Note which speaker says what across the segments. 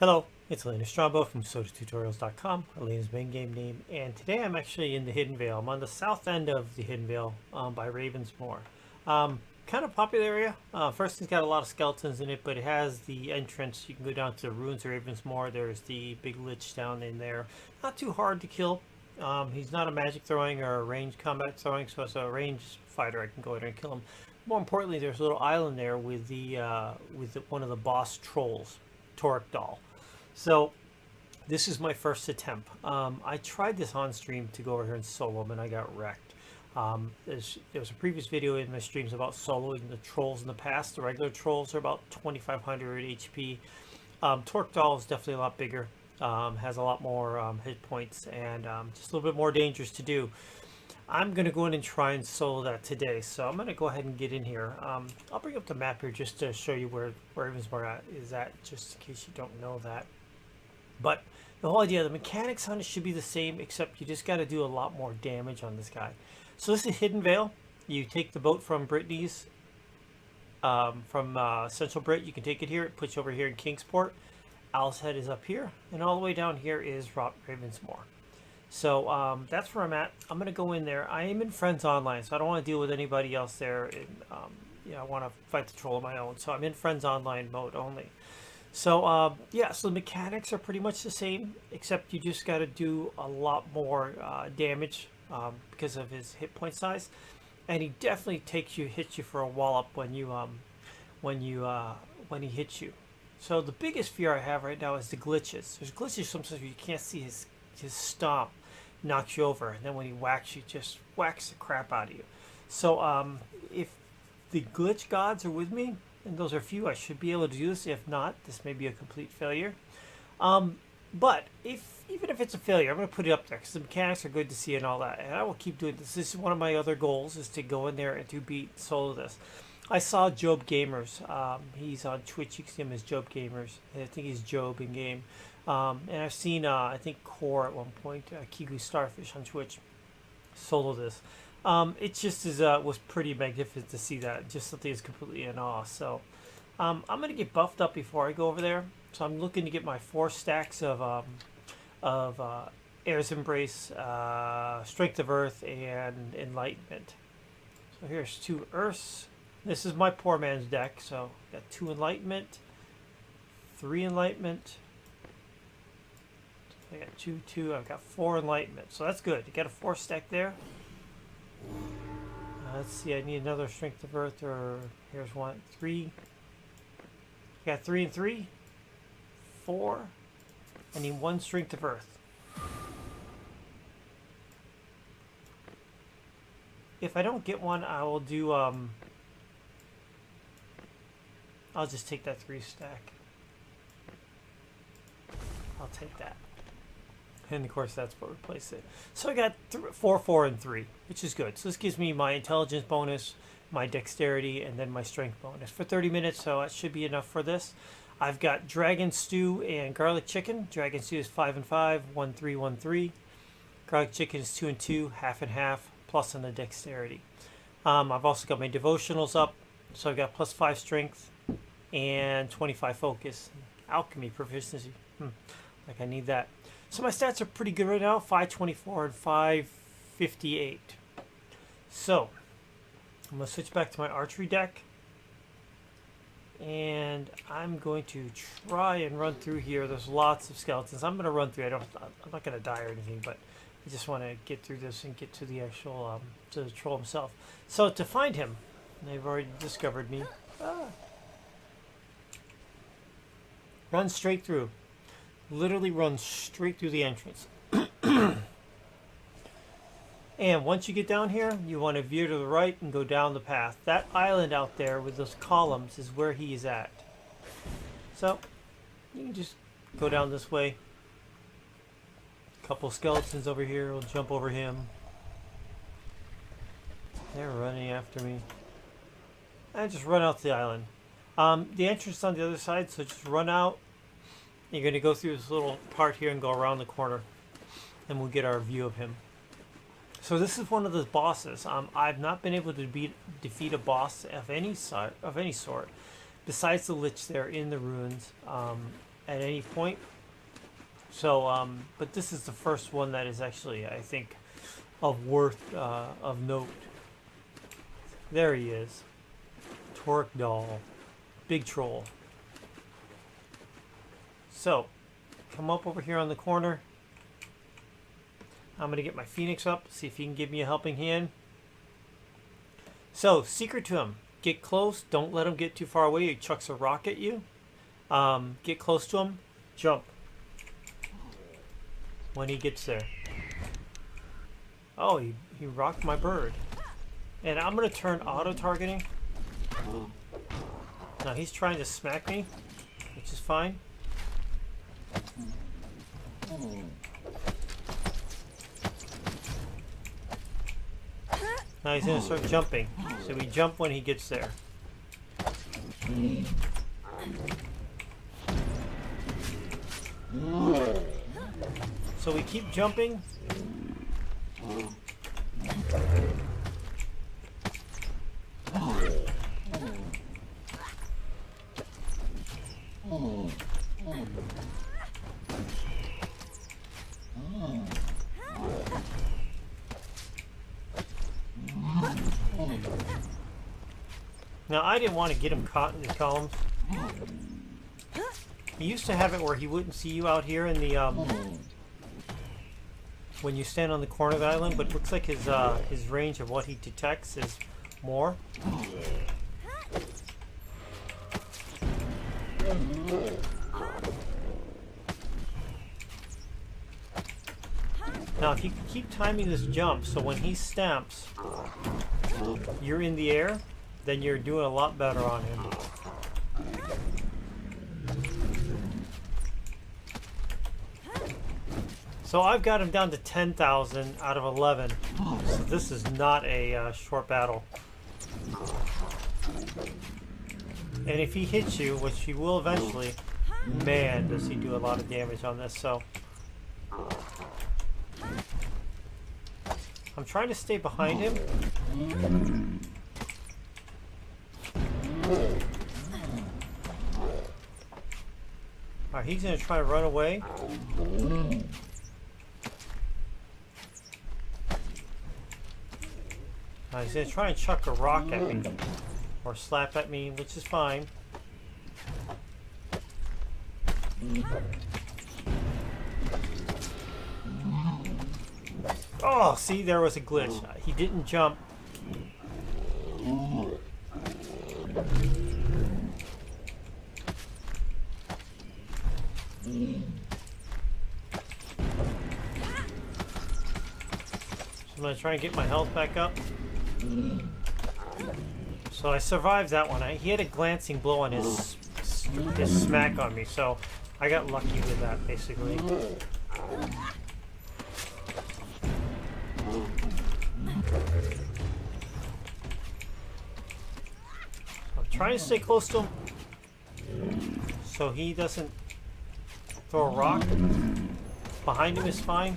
Speaker 1: Hello, it's Elaina Strongbow from Tutorials.com, Elena's main game name, and today I'm actually in the Hidden Vale. I'm on the south end of the Hidden Vale by Ravensmoor. Kind of popular area. First, it's got a lot of skeletons in it, but it has the entrance. You can go down to the ruins of Ravensmoor. There's the big lich down in there. Not too hard to kill. He's not a magic throwing or a ranged combat throwing, so as a ranged fighter, I can go in there and kill him. More importantly, there's a little island there with one of the boss trolls, Torc'Dawl. So this is my first attempt. I tried this on stream to go over here and solo him, and I got wrecked. There was a previous video in my streams about soloing the trolls in the past. The regular trolls are about 2,500 HP. Torc'Dawl is definitely a lot bigger, has a lot more hit points, and just a little bit more dangerous to do. I'm going to go in and try and solo that today, so I'm going to go ahead and get in here. I'll bring up the map here just to show you where Ravensmoor is at, just in case you don't know that. But the whole idea, the mechanics on it should be the same, except you just got to do a lot more damage on this guy. So this is Hidden Vale. You take the boat from Brittany's, from Central Brit. You can take it here. It puts you over here in Kingsport. Owl's Head is up here, and all the way down here is Ravensmoor. So that's where I'm at. I'm going to go in there. I am in Friends Online, so I don't want to deal with anybody else there. And, I want to fight the troll on my own. So I'm in Friends Online mode only. So, yeah, so the mechanics are pretty much the same, except you just got to do a lot more damage because of his hit point size. And he definitely hits you for a wallop when he hits you. So the biggest fear I have right now is the glitches. There's glitches sometimes where you can't see his stomp knocks you over, and then when he whacks you, just whacks the crap out of you. So, if the glitch gods are with me, and those are few, I should be able to do this. If not, this may be a complete failure. But even if it's a failure, I'm going to put it up there because the mechanics are good to see and all that. And I will keep doing this. This is one of my other goals, is to go in there and to beat solo this. I saw Job Gamers. He's on Twitch. You can see him as Job Gamers. I think he's Job in game. And I've seen, I think, Core at one point, Kigu Starfish on Twitch, solo this. It just was pretty magnificent to see that. Just something is completely in awe. So I'm going to get buffed up before I go over there. So I'm looking to get my 4 stacks of Air's Embrace, Strength of Earth, and Enlightenment. So here's 2 Earths. This is my poor man's deck. So got 2 Enlightenment, 3 Enlightenment. I got 2. I've got 4 Enlightenment. So that's good. You got a 4 stack there. Let's see, I need another Strength of Earth, or here's 1, 3. I got 3 and 3, 4. I need 1 Strength of Earth. If I don't get one, I will do, I'll just take that 3 stack. I'll take that. And of course, that's what replace it. So I got 4, 4, and 3, which is good. So this gives me my intelligence bonus, my dexterity, and then my strength bonus for 30 minutes. So that should be enough for this. I've got dragon stew and garlic chicken. Dragon stew is 5 and 5, 1, 3, 1, 3. Garlic chicken is 2 and 2, half and half, plus on the dexterity. I've also got my devotionals up. So I've got plus 5 strength and 25 focus. Alchemy proficiency. Like I need that. So my stats are pretty good right now, 524 and 558. So I'm going to switch back to my archery deck. And I'm going to try and run through here. There's lots of skeletons. I'm going to run through. I'm not going to die or anything, but I just want to get through this and get to the actual, to the troll himself. So to find him, they've already discovered me. Run straight through. Literally run straight through the entrance. And once you get down here, you want to veer to the right and go down the path. That island out there with those columns is where he is at. So you can just go down this way. A couple skeletons over here. We'll jump over him. They're running after me. And just run out to the island. The entrance is on the other side, so just run out. You're going to go through this little part here and go around the corner, and we'll get our view of him. So this is one of the bosses. I've not been able to defeat a boss of any sort, besides the Lich there in the ruins. at any point. So, but this is the first one that is actually, I think, of note. There he is. Torc'Dawl. Big troll. So, come up over here on the corner. I'm going to get my Phoenix up, see if he can give me a helping hand. So, secret to him. Get close. Don't let him get too far away. He chucks a rock at you. Get close to him. Jump. When he gets there. Oh, he rocked my bird. And I'm going to turn auto-targeting. Now, he's trying to smack me, which is fine. Now he's going to start jumping. So we jump when he gets there. So we keep jumping. Now, I didn't want to get him caught in the columns. He used to have it where he wouldn't see you out here in the when you stand on the corner of the island, but it looks like his range of what he detects is more. Now, if you keep timing this jump, so when he stamps, you're in the air, then you're doing a lot better on him. So I've got him down to 10,000 out of 11. So this is not a short battle. And if he hits you, which he will eventually, man, does he do a lot of damage on this. So I'm trying to stay behind him. Alright, he's going to try to run away. He's going to try and chuck a rock at me. Or slap at me, which is fine. Oh, see, there was a glitch. He didn't jump. So I'm going to try and get my health back up. So I survived that one. He had a glancing blow on his smack on me, so I got lucky with that, basically. I'm trying to stay close to him so he doesn't throw a rock. Behind him is fine.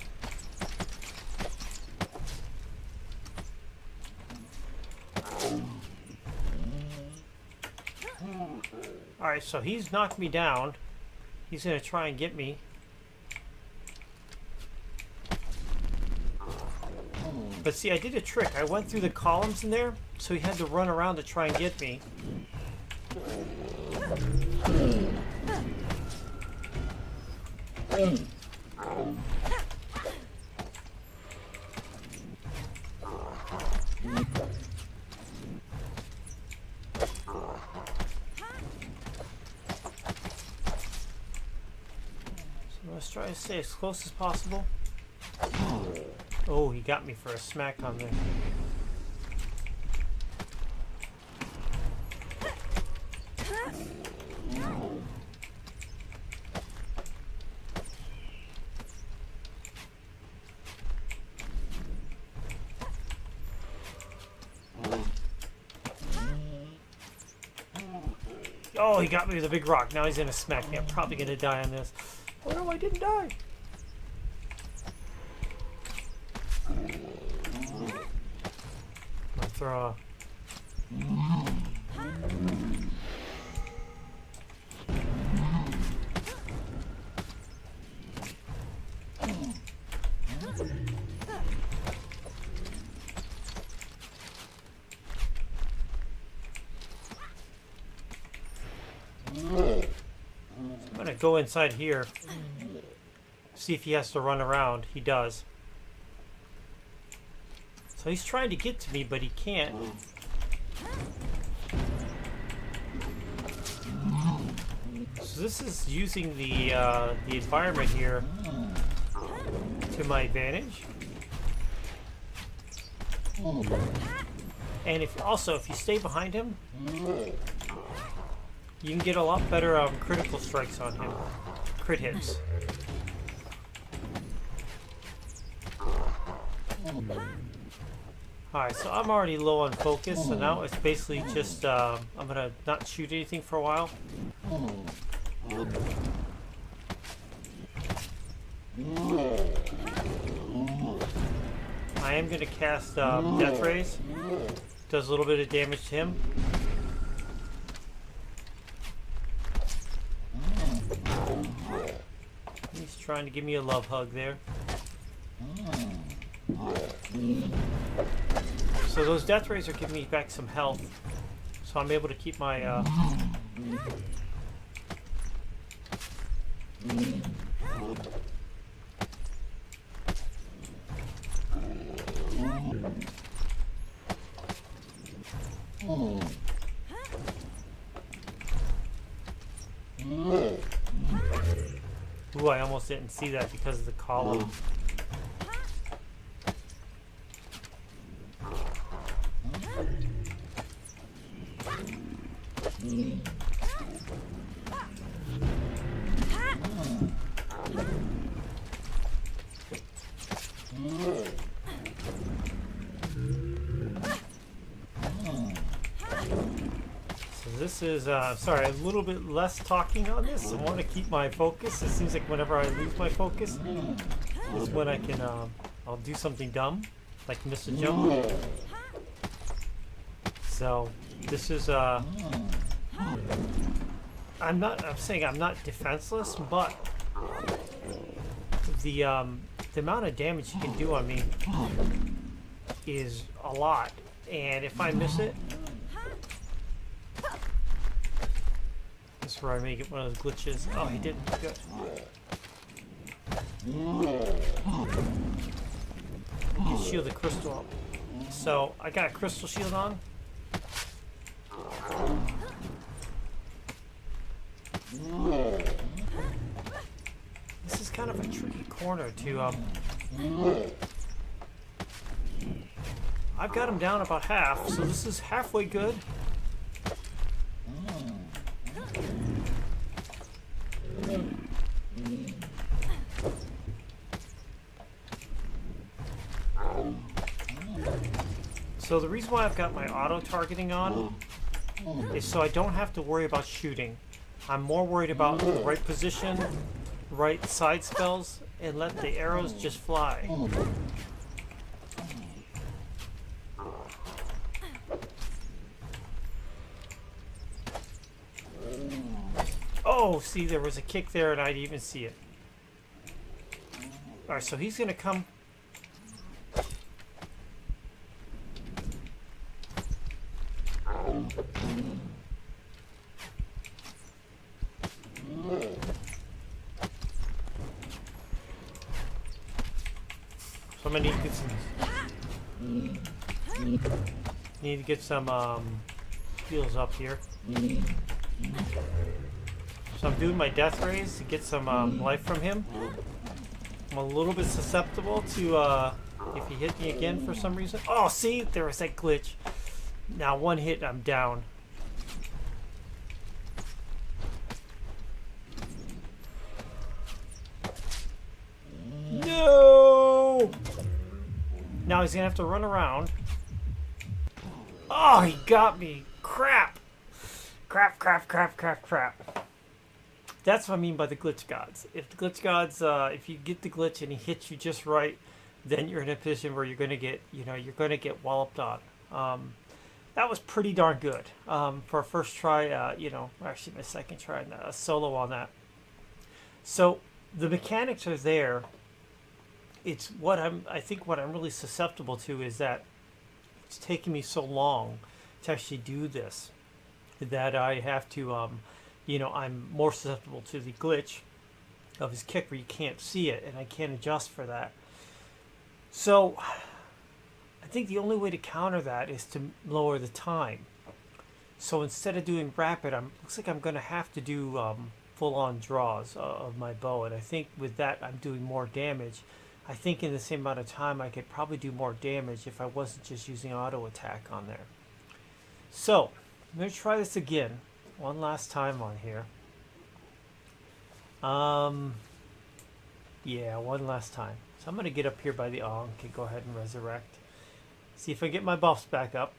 Speaker 1: Alright, so he's knocked me down. He's going to try and get me. But see, I did a trick. I went through the columns in there, so he had to run around to try and get me. Let's try to stay as close as possible. Oh, he got me for a smack on there. Oh, he got me with a big rock. Now he's gonna smack me. I'm probably gonna die on this. Oh no, I didn't die. I'll throw a... go inside here, see if he has to run around. He does. So he's trying to get to me, but he can't. So this is using the environment here to my advantage. And if you stay behind him, you can get a lot better critical strikes on him, crit hits. Alright, so I'm already low on focus, so now it's basically just, I'm gonna not shoot anything for a while. I am gonna cast Death Rays. Does a little bit of damage to him. He's trying to give me a love hug there. So those Death Rays are giving me back some health. So I'm able to keep my... Ooh, I almost didn't see that because of the column. This is, sorry, a little bit less talking on this. I want to keep my focus. It seems like whenever I lose my focus is when I can, I'll do something dumb, like miss a jump. So, this is, I'm saying I'm not defenseless, but the amount of damage you can do on me is a lot. And if I miss it, this is where I may get one of those glitches. Oh, he didn't. Good. You can shield the crystal up. So, I got a crystal shield on. This is kind of a tricky corner to, I've got him down about half, so this is halfway good. So the reason why I've got my auto targeting on is so I don't have to worry about shooting. I'm more worried about the right position, right side spells, and let the arrows just fly. Oh, see, there was a kick there and I didn't even see it. Alright, so he's going to come... So I'm gonna need to get some heals up here. So I'm doing my Death Rays to get some life from him. I'm a little bit susceptible to if he hit me again for some reason. Oh, see, there was that glitch. Now one hit, I'm down. No! Now he's gonna have to run around. Oh, he got me. Crap. Crap, crap, crap, crap, crap. That's what I mean by the glitch gods. If the glitch gods, if you get the glitch and he hits you just right, then you're in a position where you're gonna get, you're gonna get walloped on. That was pretty darn good for a first try. Actually my second try and a solo on that. So the mechanics are there. It's what I think what I'm really susceptible to is that it's taking me so long to actually do this that I have to you know, I'm more susceptible to the glitch of his kick where you can't see it, and I can't adjust for that. So I think the only way to counter that is to lower the time. So instead of doing rapid, looks like I'm going to have to do full-on draws of my bow, and I think with that I'm doing more damage. I think in the same amount of time I could probably do more damage if I wasn't just using auto attack on there. So I'm going to try this again one last time on here. Yeah, one last time. So I'm going to get up here by the Ankh, go ahead and resurrect. See if I get my buffs back up.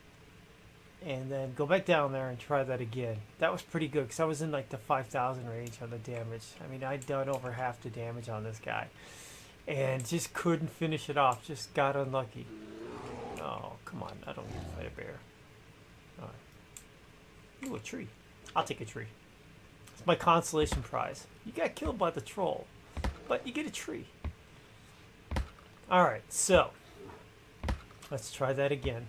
Speaker 1: And then go back down there and try that again. That was pretty good because I was in like the 5,000 range on the damage. I mean, I'd done over half the damage on this guy. And just couldn't finish it off. Just got unlucky. Oh, come on. I don't need to fight a bear. Alright. Ooh, a tree. I'll take a tree. It's my consolation prize. You got killed by the troll, but you get a tree. Alright, so let's try that again.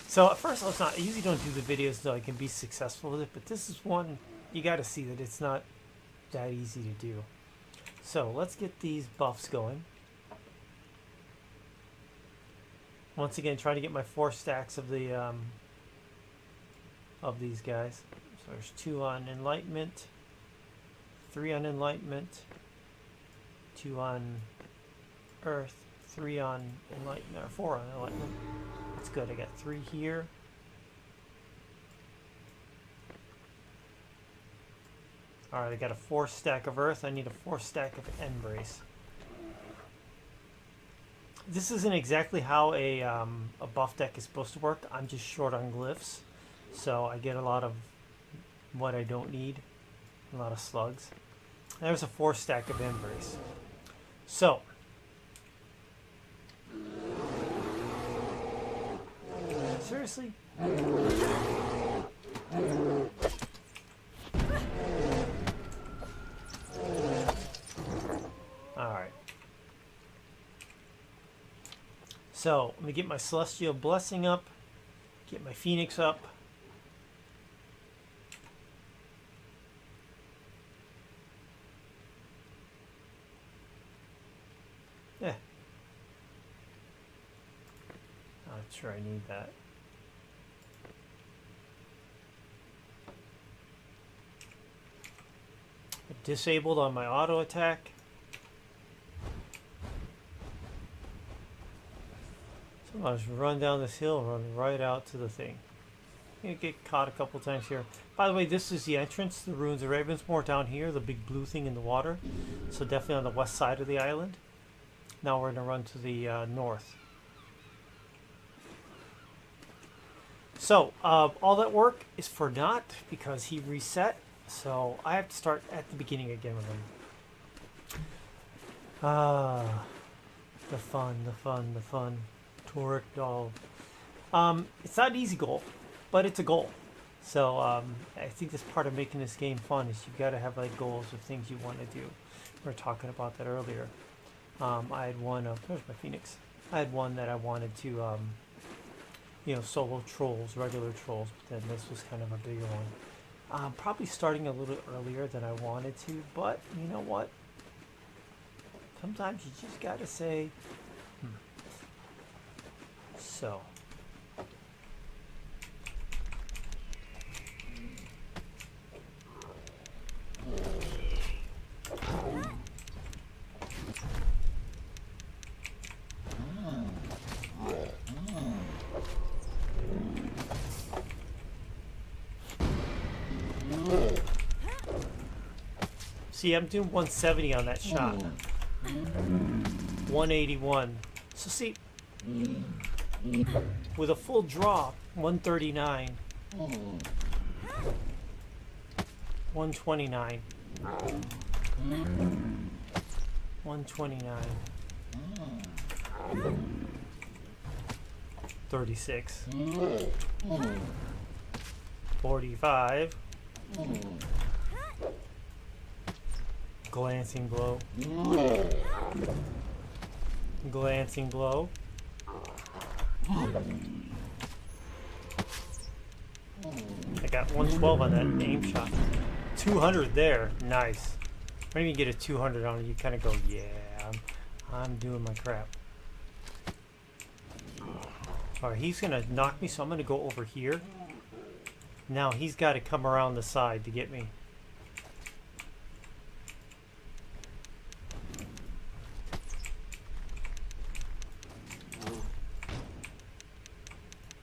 Speaker 1: So at first I usually don't do the videos so I can be successful with it, but this is one you got to see that it's not that easy to do. So let's get these buffs going. Once again, trying to get my 4 stacks of the of these guys. So there's 2 on Enlightenment, 3 on Enlightenment, 2 on Earth, 3 on Enlightenment, or 4 on Enlightenment. That's good. I got 3 here. Alright, I got a 4 stack of Earth. I need a 4 stack of Embrace. This isn't exactly how a buff deck is supposed to work. I'm just short on glyphs. So I get a lot of what I don't need. A lot of slugs. There's a 4 stack of Embrace. So seriously? Alright. So, let me get my Celestial Blessing up. Get my Phoenix up. Yeah. Not sure I need that. Disabled on my auto attack. So I'll just run down this hill, run right out to the thing. You get caught a couple times here. By the way, this is the entrance to the Ruins of Ravensmoor down here, the big blue thing in the water. So definitely on the west side of the island. Now we're going to run to the north. So all that work is for naught because he reset. So I have to start at the beginning again with him. The fun. Torc'Dawl. It's not an easy goal, but it's a goal. So I think that's part of making this game fun is you've got to have like goals of things you want to do. We were talking about that earlier. I had one of, there's my Phoenix. I had one that I wanted to, you know, solo trolls, regular trolls, but then this was kind of a bigger one. Probably starting a little earlier than I wanted to, but you know what? Sometimes you just gotta say, So. See, I'm doing 170 on that shot. 181. So see, with a full draw, 139. 129. 129. 36. 45. Glancing blow. Glancing blow. I got 112 on that aim shot. 200 there. Nice. When you get a 200 on it, you kind of go, yeah, I'm doing my crap. Alright, he's going to knock me, so I'm going to go over here. Now he's got to come around the side to get me.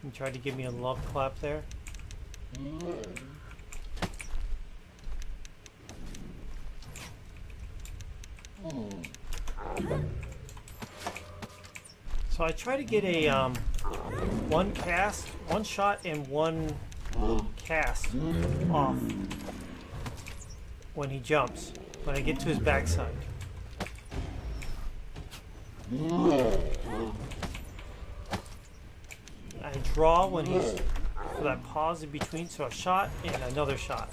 Speaker 1: He tried to give me a love clap there. So I try to get a one cast, one shot, and one cast off when he jumps. When I get to his backside. I draw when he's for that pause in between, so a shot and another shot.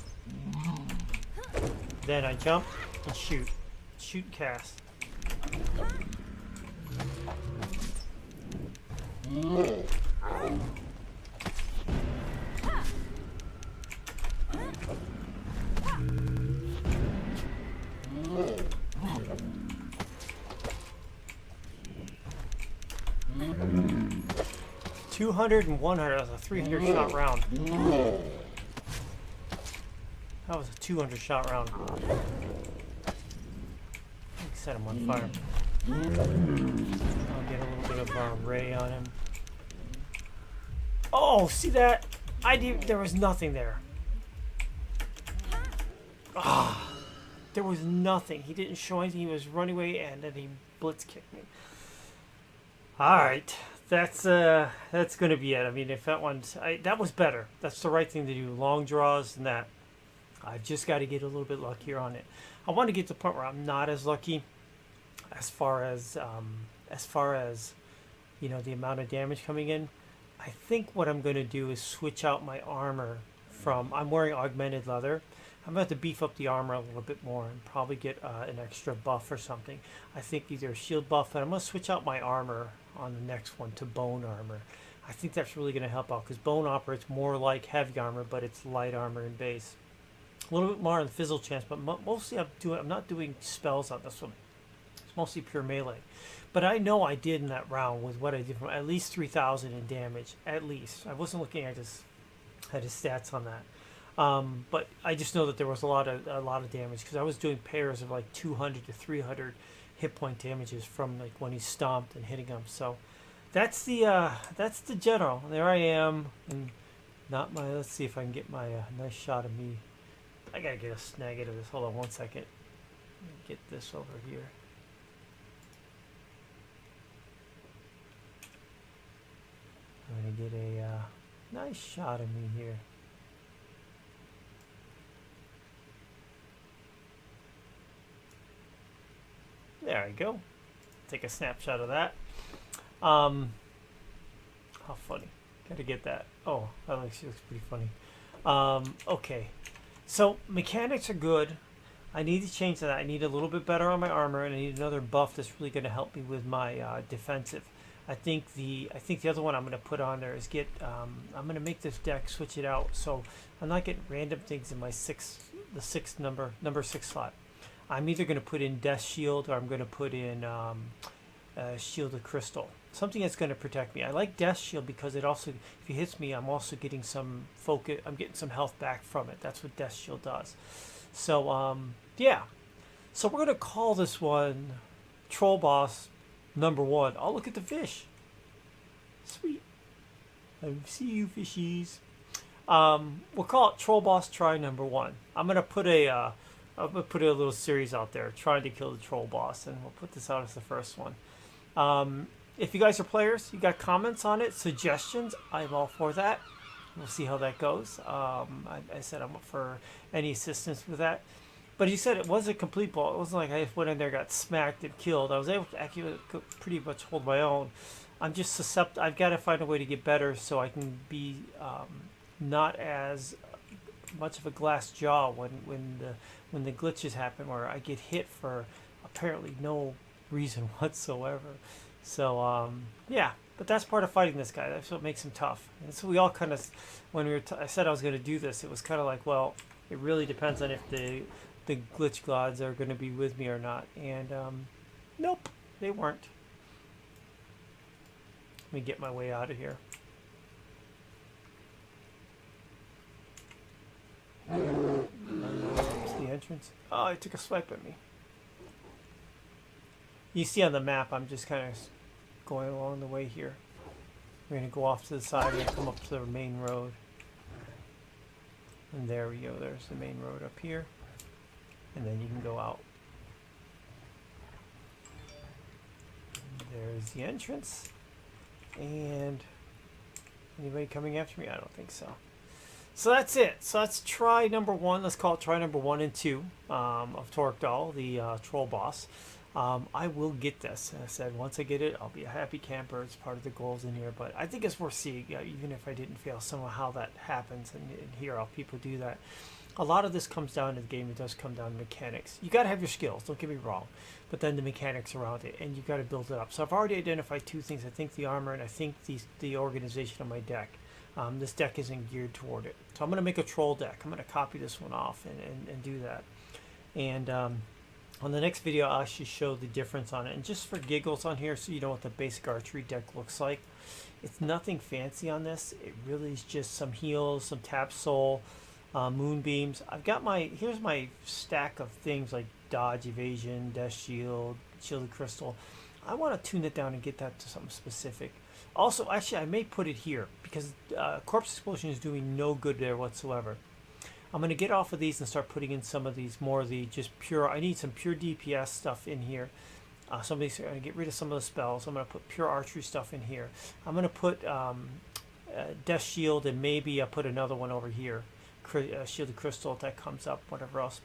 Speaker 1: Then I jump and shoot. Shoot and cast. $200 and $100. That was a 300 shot round. That was a 200 shot round. Set him on fire. I'll get a little bit of ray on him. Oh, see that? There was nothing there. Ah, there was nothing. He didn't show anything. He was running away, and then he blitz kicked me. All right, that's gonna be it. I mean, if that that was better. That's the right thing to do. Long draws and that. I've just got to get a little bit luckier on it. I want to get to the point where I'm not as lucky as far as you know, the amount of damage coming in. I think what I'm going to do is switch out my armor from, I'm wearing augmented leather. I'm going to have to beef up the armor a little bit more and probably get an extra buff or something. I think either a shield buff, and I'm going to switch out my armor on the next one to bone armor. I think that's really going to help out because bone armor, it's more like heavy armor, but it's light armor in base. A little bit more on the fizzle chance, but mostly I'm not doing spells on this one. It's mostly pure melee. But I know I did in that round with what I did from at least 3,000 in damage. At least. I wasn't looking at his stats on that. But I just know that there was a lot of damage because I was doing pairs of like 200 to 300 hit point damages from like when he stomped and hitting him. So that's the general. There I am, and not my. Let's see if I can get my nice shot of me. I gotta get a snag out of this. Hold on one second. Get this over here. I'm gonna get a nice shot of me here. There I go. Take a snapshot of that. How funny. Gotta get that. Oh, that looks pretty funny. Okay. So mechanics are good. I need to change that. I need a little bit better on my armor, and I need another buff that's really going to help me with my defensive. I think the other one I'm going to put on there is I'm going to make this deck switch it out so I'm not getting random things in my number 6 slot. I'm either going to put in Death Shield or I'm going to put in Shield of Crystal. Something that's going to protect me. I like Death Shield because it also, if he hits me, I'm also getting some focus. I'm getting some health back from it. That's what Death Shield does. So, yeah. So we're going to call this one Troll Boss number 1. Oh, look at the fish. Sweet. I see you, fishies. We'll call it Troll Boss Try number 1. I'm going to put a little series out there, trying to kill the Troll Boss, and we'll put this out as the first one. If you guys are players, you got comments on it, suggestions, I'm all for that. We'll see how that goes. I said I'm up for any assistance with that. But he said it was a complete ball. It wasn't like I just went in there, got smacked, and killed. I was able to actually pretty much hold my own. I'm just susceptible. I've got to find a way to get better so I can be not as much of a glass jaw when the glitches happen, where I get hit for apparently no reason whatsoever. So yeah, But that's part of fighting this guy. That's what makes him tough. And so we all kind of, when I said I was going to do this, it was kind of like, well, it really depends on if the glitch gods are going to be with me or not. And nope, they weren't. Let me get my way out of here. It's the entrance. Oh, it took a swipe at me. You see on the map, I'm just kind of going along the way here. We're going to go off to the side and come up to the main road. And there we go. There's the main road up here. And then you can go out. There's the entrance. And anybody coming after me? I don't think so. So that's it. So that's try number 1. Let's call it try number 1 and 2 of Torc'Dawl, the troll boss. I will get this. As I said, once I get it, I'll be a happy camper. It's part of the goals in here. But I think it's worth seeing, even if I didn't fail, somehow how that happens and hear how people do that. A lot of this comes down to the game. It does come down to mechanics. You got to have your skills. Don't get me wrong. But then the mechanics around it, and you got to build it up. So I've already identified 2 things. I think the armor, and I think the organization of my deck. This deck isn't geared toward it. So I'm going to make a troll deck. I'm going to copy this one off and do that. And on the next video, I'll actually show the difference on it. And just for giggles on here, so you know what the basic archery deck looks like. It's nothing fancy on this. It really is just some heals, some tap soul, moonbeams. I've got here's my stack of things like dodge, evasion, death shield, shielded crystal. I want to tune it down and get that to something specific. Also, actually, I may put it here because Corpse Explosion is doing no good there whatsoever. I'm going to get off of these and start putting in some of these more of the just pure. I need some pure DPS stuff in here. Somebody's going to get rid of some of the spells. I'm going to put pure archery stuff in here. I'm going to put Death Shield, and maybe I'll put another one over here. Shielded Crystal if that comes up, whatever else.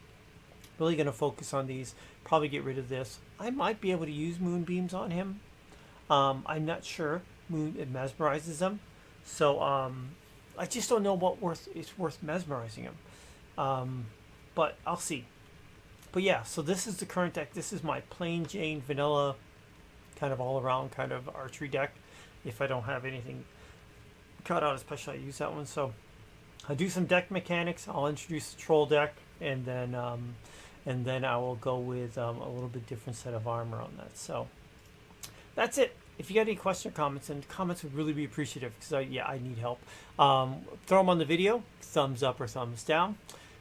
Speaker 1: Really going to focus on these. Probably get rid of this. I might be able to use Moonbeams on him. I'm not sure. It mesmerizes them. So I just don't know what it's worth mesmerizing him. But I'll see. But yeah, so this is the current deck. This is my plain Jane vanilla kind of all around kind of archery deck. If I don't have anything cut out, especially I use that one. So I'll do some deck mechanics. I'll introduce the troll deck, and then I will go with a little bit different set of armor on that. So that's it. If you got any questions or comments, and comments would really be appreciative because I need help. Throw them on the video, thumbs up or thumbs down.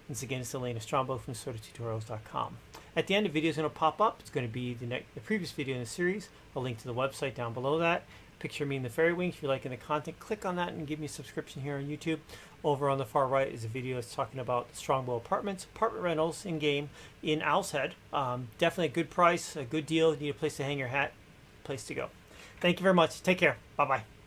Speaker 1: Once again, it's Elaina Strongbow from Torc'Dawl.com. At the end, the video is going to pop up. It's going to be the previous video in the series. A link to the website down below that. Picture me in the fairy wings. If you're liking the content, click on that and give me a subscription here on YouTube. Over on the far right is a video that's talking about Strongbow apartments, apartment rentals in game in Owl's Head. Definitely a good price, a good deal. You need a place to hang your hat, place to go. Thank you very much. Take care. Bye-bye.